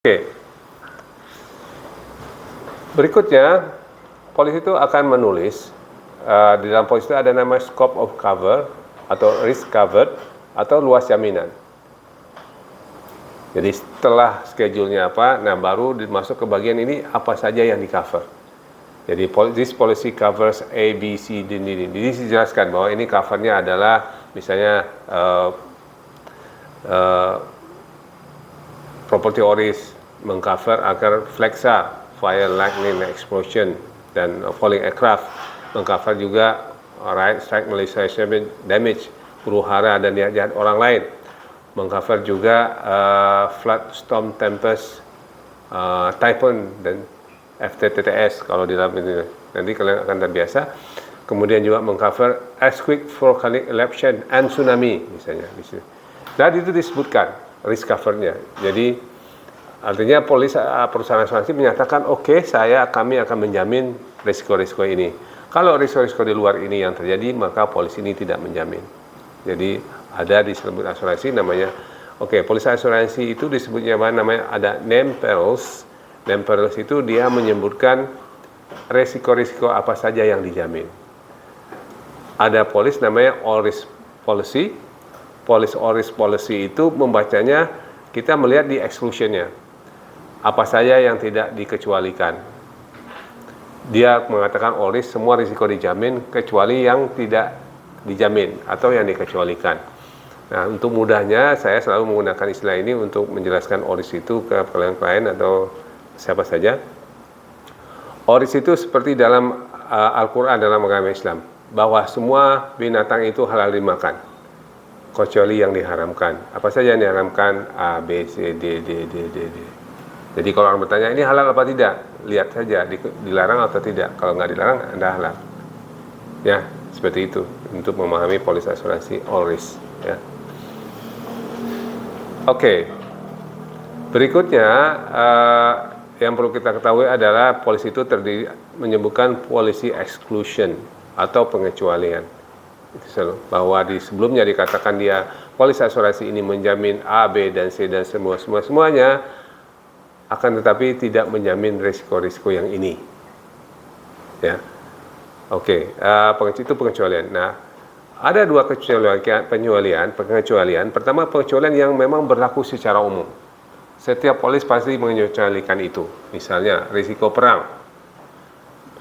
Oke, berikutnya polis itu akan menulis di dalam polis itu ada nama scope of cover atau risk covered atau luas jaminan. Jadi setelah schedule-nya apa, nah baru masuk ke bagian ini apa saja yang di cover. Jadi this policy covers A, B, C, D, D. Jadi dijelaskan bahwa ini covernya adalah misalnya property risk, mengcover agar flexa, fire, lightning, explosion, dan falling aircraft, mengcover juga right, strike, malicious damage, huru hara dan niat jahat orang lain, mengcover juga flood, storm, tempest, typhoon dan FTTTS kalau di dalam ini nanti kalian akan terbiasa. Kemudian juga mengcover earthquake, volcanic eruption, and tsunami misalnya di sini. Dan itu disebutkan risk covernya. Jadi artinya perusahaan asuransi menyatakan oke, kami akan menjamin risiko-risiko ini. Kalau risiko-risiko di luar ini yang terjadi, maka polis ini tidak menjamin. Jadi ada disebut asuransi namanya polis asuransi itu disebutnya apa namanya, ada name perils. Name perils itu dia menyebutkan risiko-risiko apa saja yang dijamin. Ada polis namanya all risk policy. Polis all risk policy itu membacanya kita melihat di exclusion-nya. Apa saja yang tidak dikecualikan. Dia mengatakan all risk, semua risiko dijamin kecuali yang tidak dijamin atau yang dikecualikan. Nah, untuk mudahnya saya selalu menggunakan istilah ini untuk menjelaskan all risk itu ke klien-klien atau siapa saja. All risk itu seperti dalam Al-Quran dalam agama Islam, bahwa semua binatang itu halal dimakan kecuali yang diharamkan. Apa saja yang diharamkan? A, B, C, D. Jadi kalau orang bertanya ini halal apa tidak, lihat saja dilarang atau tidak. Kalau nggak dilarang, Anda halal. Ya, seperti itu untuk memahami polis asuransi all risk. Ya. Oke. Berikutnya yang perlu kita ketahui adalah polis itu terdiri menyebutkan policy exclusion atau pengecualian. Bahwa sebelumnya dikatakan dia polis asuransi ini menjamin A, B, dan C dan semuanya, akan tetapi tidak menjamin risiko-risiko yang ini. Ya, itu pengecualian. Nah, ada dua pengecualian. Pertama, pengecualian yang memang berlaku secara umum. Setiap polis pasti mengecualikan itu. Misalnya risiko perang.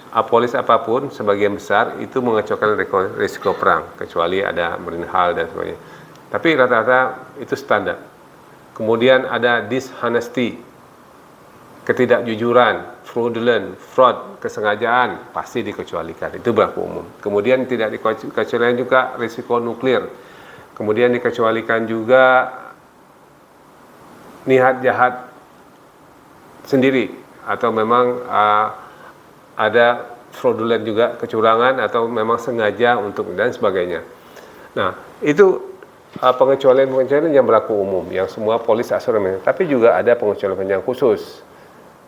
Polis apapun sebagian besar itu mengecualikan risiko perang, kecuali ada marine hull dan sebagainya. Tapi rata-rata itu standar. Kemudian ada dishonesty, ketidakjujuran, fraud, kesengajaan pasti dikecualikan. Itu berlaku umum. Kemudian tidak dikecualikan juga risiko nuklir. Kemudian dikecualikan juga niat jahat sendiri atau memang ada fraudulent juga, kecurangan atau memang sengaja untuk dan sebagainya. Nah, itu pengecualian yang berlaku umum yang semua polis asuransi. Tapi juga ada pengecualian yang khusus.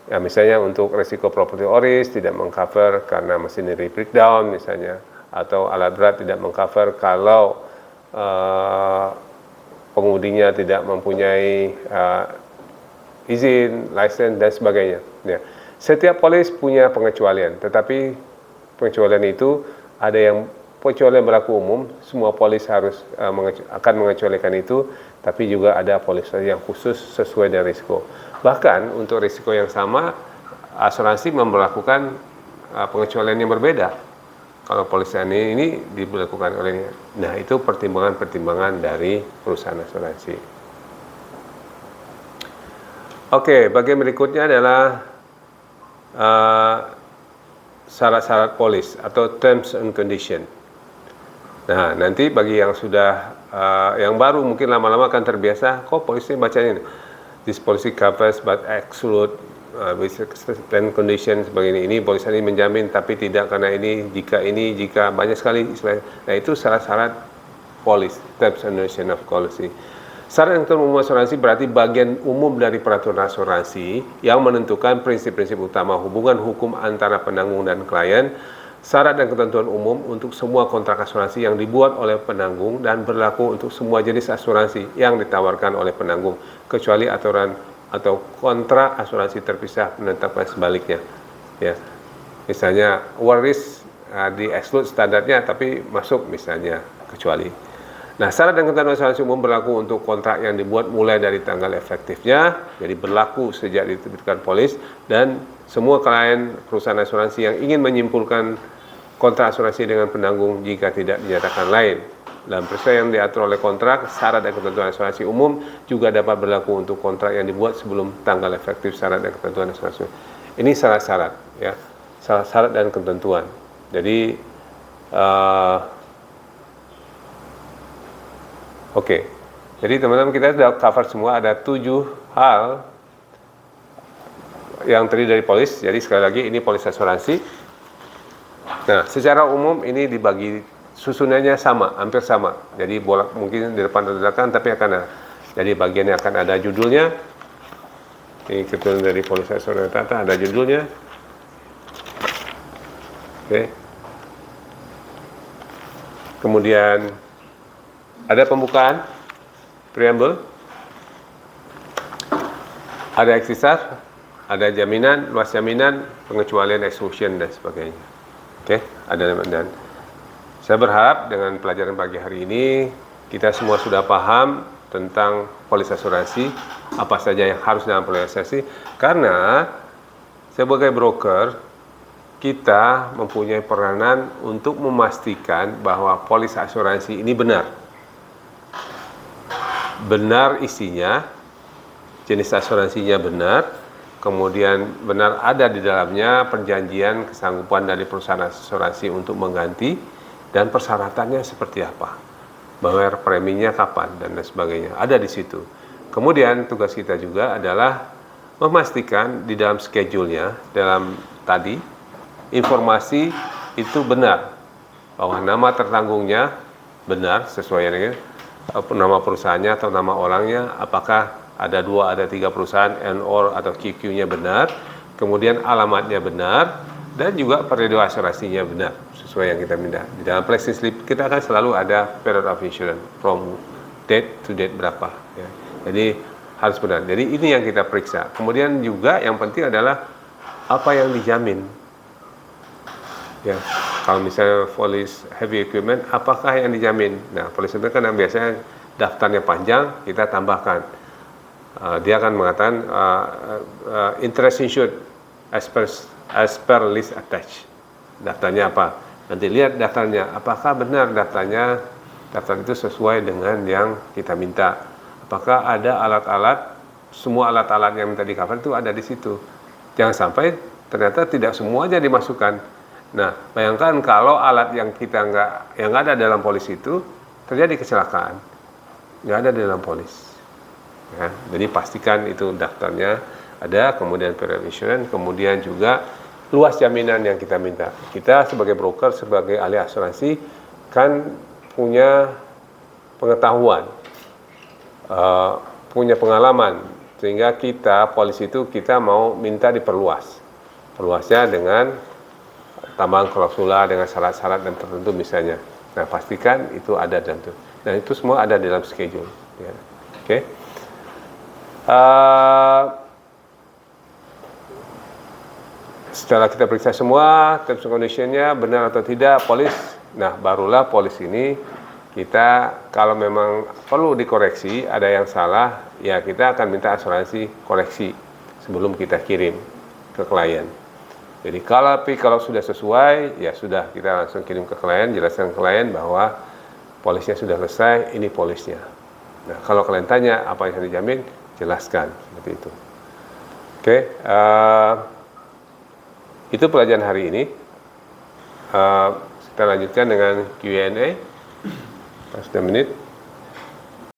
Ya, misalnya untuk risiko property risk tidak mengcover karena machinery breakdown misalnya, atau alat berat tidak mengcover kalau pengemudinya tidak mempunyai izin, license dan sebagainya. Ya. Setiap polis punya pengecualian, tetapi pengecualian itu ada yang pengecualian berlaku umum, semua polis harus akan mengecualikan itu, tapi juga ada polis yang khusus sesuai dengan risiko. Bahkan untuk risiko yang sama, asuransi memperlakukan pengecualian yang berbeda. Kalau polis ini diberlakukan oleh, nah itu pertimbangan-pertimbangan dari perusahaan asuransi. Bagian berikutnya adalah syarat-syarat polis atau terms and condition. Nah, nanti bagi yang sudah yang baru mungkin lama-lama akan terbiasa, kok polisnya bacanya ini. This policy covers but exclude terms condition sebagainya. Ini polis ini menjamin tapi tidak karena jika banyak sekali istilah. Nah, itu syarat-syarat polis, terms and condition of policy. Syarat yang umum asuransi berarti bagian umum dari peraturan asuransi yang menentukan prinsip-prinsip utama hubungan hukum antara penanggung dan klien, syarat dan ketentuan umum untuk semua kontrak asuransi yang dibuat oleh penanggung dan berlaku untuk semua jenis asuransi yang ditawarkan oleh penanggung, kecuali aturan atau kontrak asuransi terpisah menetapkan sebaliknya. Ya, misalnya war risk di exclude standarnya tapi masuk misalnya kecuali. Nah, syarat dan ketentuan asuransi umum berlaku untuk kontrak yang dibuat mulai dari tanggal efektifnya, jadi berlaku sejak diterbitkan polis, dan semua klien perusahaan asuransi yang ingin menyimpulkan kontrak asuransi dengan penanggung jika tidak dinyatakan lain. Dalam peristiwa yang diatur oleh kontrak, syarat dan ketentuan asuransi umum juga dapat berlaku untuk kontrak yang dibuat sebelum tanggal efektif syarat dan ketentuan asuransi. Ini syarat-syarat, ya, syarat dan ketentuan. Jadi, oke. Jadi teman-teman kita sudah cover semua, ada 7 hal yang terdiri dari polis. Jadi sekali lagi ini polis asuransi. Nah, secara umum ini dibagi susunannya sama, hampir sama. Jadi bolak mungkin di depan atau belakang, tapi akan ada. Jadi bagiannya akan ada judulnya. Ini ketentuan dari polis asuransi tata ada judulnya. Oke. Kemudian ada pembukaan, preamble, ada eksisar, ada jaminan, luas jaminan, pengecualian exclusion dan sebagainya. Oke, ada dan saya berharap dengan pelajaran pagi hari ini kita semua sudah paham tentang polis asuransi, apa saja yang harus dalam polis asuransi, karena sebagai broker kita mempunyai peranan untuk memastikan bahwa polis asuransi ini benar isinya, jenis asuransinya benar, kemudian benar ada di dalamnya perjanjian kesanggupan dari perusahaan asuransi untuk mengganti, dan persyaratannya seperti apa, bayar preminya kapan, dan lain sebagainya, ada di situ. Kemudian tugas kita juga adalah memastikan di dalam schedule-nya, dalam tadi, informasi itu benar, bahwa nama tertanggungnya benar, sesuai dengan nama perusahaannya atau nama orangnya, apakah ada 2, ada 3 perusahaan, and/or atau QQ-nya benar, kemudian alamatnya benar, dan juga periode asuransinya benar, sesuai yang kita minta. Di dalam pledging slip kita akan selalu ada period of insurance, from date to date berapa. Ya. Jadi harus benar. Jadi ini yang kita periksa. Kemudian juga yang penting adalah apa yang dijamin. Ya, kalau misalnya polis heavy equipment, apakah yang dijamin? Nah, polis itu kan biasanya daftarnya panjang, kita tambahkan. Dia akan mengatakan interest insured as per list attached. Daftarnya apa? Nanti lihat daftarnya, apakah benar daftar itu sesuai dengan yang kita minta. Apakah ada alat-alat, semua alat-alat yang minta di cover itu ada di situ. Jangan sampai ternyata tidak semuanya dimasukkan. Nah, bayangkan kalau alat yang kita yang ada dalam polis itu terjadi kecelakaan, nggak ada dalam polis. Ya, jadi pastikan itu daftarnya ada, kemudian period insurance, kemudian juga luas jaminan yang kita minta. Kita sebagai broker, sebagai ahli asuransi kan punya pengetahuan, punya pengalaman, sehingga kita polis itu kita mau minta diperluas. Perluasnya dengan tambahan klausula dengan syarat-syarat dan tertentu misalnya. Nah, pastikan itu ada dalam itu. Dan itu semua ada dalam schedule. Ya. Oke. Setelah kita periksa semua terms and condition-nya benar atau tidak polis, nah barulah polis ini kita kalau memang perlu dikoreksi, ada yang salah, ya kita akan minta asuransi koreksi sebelum kita kirim ke klien. Jadi kalau sudah sesuai, ya sudah kita langsung kirim ke klien, jelaskan ke klien bahwa polisnya sudah selesai, ini polisnya. Nah, kalau kalian tanya apa yang dijamin, jelaskan seperti itu. Oke, itu pelajaran hari ini. Kita lanjutkan dengan Q&A. Sudah menit.